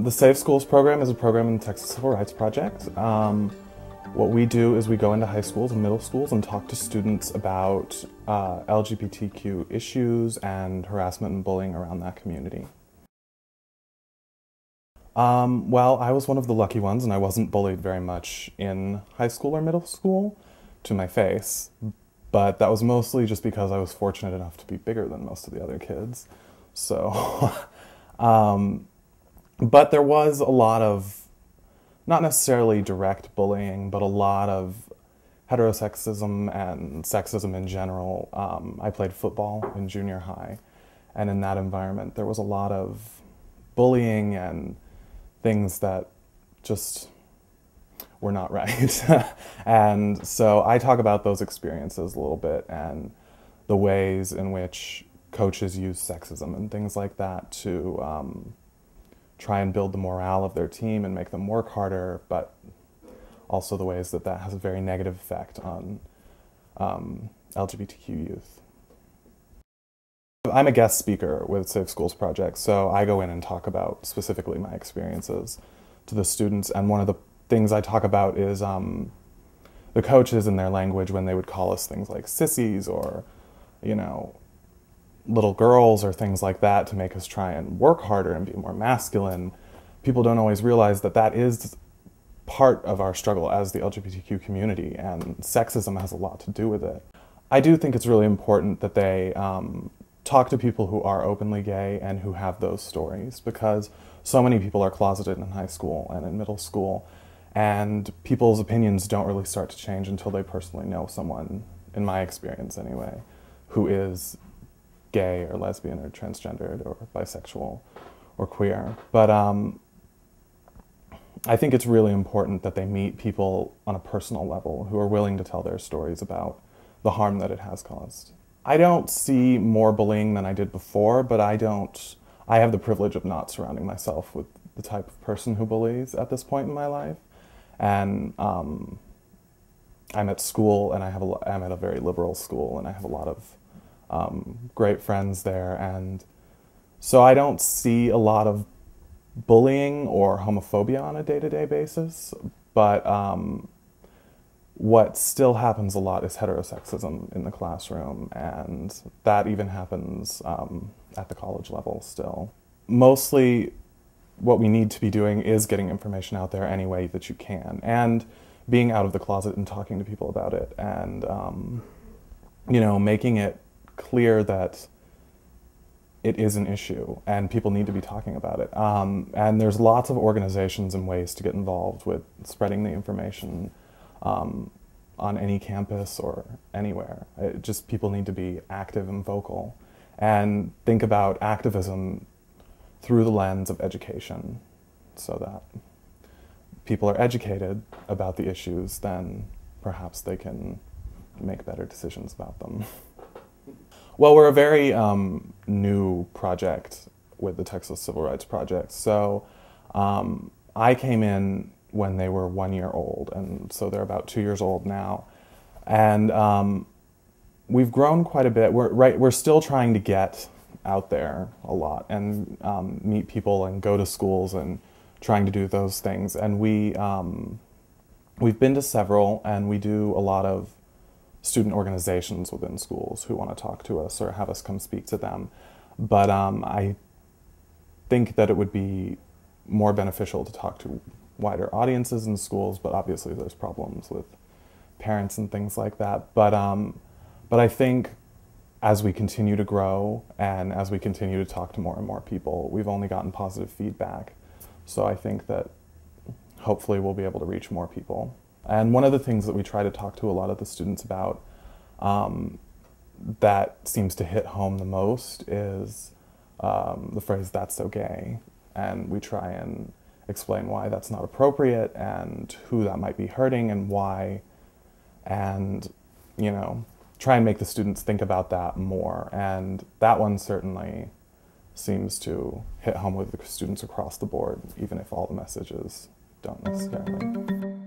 The Safe Schools program is a program in the Texas Civil Rights Project. What we do is we go into high schools and middle schools and talk to students about LGBTQ issues and harassment and bullying around that community. Well, I was one of the lucky ones and I wasn't bullied very much in high school or middle school to my face, but that was mostly just because I was fortunate enough to be bigger than most of the other kids. So, but there was a lot of, not necessarily direct bullying, but a lot of heterosexism and sexism in general. I played football in junior high, and in that environment there was a lot of bullying and things that just were not right. And so I talk about those experiences a little bit and the ways in which coaches use sexism and things like that to try and build the morale of their team and make them work harder, but also the ways that that has a very negative effect on LGBTQ youth. I'm a guest speaker with Safe Schools Project, so I go in and talk about specifically my experiences to the students, and one of the things I talk about is the coaches and their language when they would call us things like sissies or, you know, little girls or things like that to make us try and work harder and be more masculine. People don't always realize that that is part of our struggle as the LGBTQ community, and sexism has a lot to do with it. I do think it's really important that they talk to people who are openly gay and who have those stories, because so many people are closeted in high school and in middle school, and people's opinions don't really start to change until they personally know someone, in my experience anyway, who is gay or lesbian or transgendered or bisexual or queer. But I think it's really important that they meet people on a personal level who are willing to tell their stories about the harm that it has caused. I don't see more bullying than I did before, but I have the privilege of not surrounding myself with the type of person who bullies at this point in my life. And I'm at school, and I'm at a very liberal school, and I have a lot of great friends there, and so I don't see a lot of bullying or homophobia on a day-to-day basis, but what still happens a lot is heterosexism in the classroom, and that even happens at the college level still. Mostly what we need to be doing is getting information out there any way that you can, and being out of the closet and talking to people about it, and you know, making it clear that it is an issue and people need to be talking about it. And there's lots of organizations and ways to get involved with spreading the information on any campus or anywhere. Just people need to be active and vocal and think about activism through the lens of education, so that people are educated about the issues, then perhaps they can make better decisions about them. Well, we're a very new project with the Texas Civil Rights Project. So I came in when they were 1 year old, and so they're about 2 years old now. And we've grown quite a bit. We're still trying to get out there a lot and meet people and go to schools and trying to do those things. And we've been to several, and we do a lot of student organizations within schools who want to talk to us or have us come speak to them. But I think that it would be more beneficial to talk to wider audiences in schools, but obviously there's problems with parents and things like that. But I think as we continue to grow and as we continue to talk to more and more people, we've only gotten positive feedback. So I think that hopefully we'll be able to reach more people. And one of the things that we try to talk to a lot of the students about that seems to hit home the most is the phrase, "that's so gay." And we try and explain why that's not appropriate and who that might be hurting and why. And, you know, try and make the students think about that more. And that one certainly seems to hit home with the students across the board, even if all the messages don't necessarily.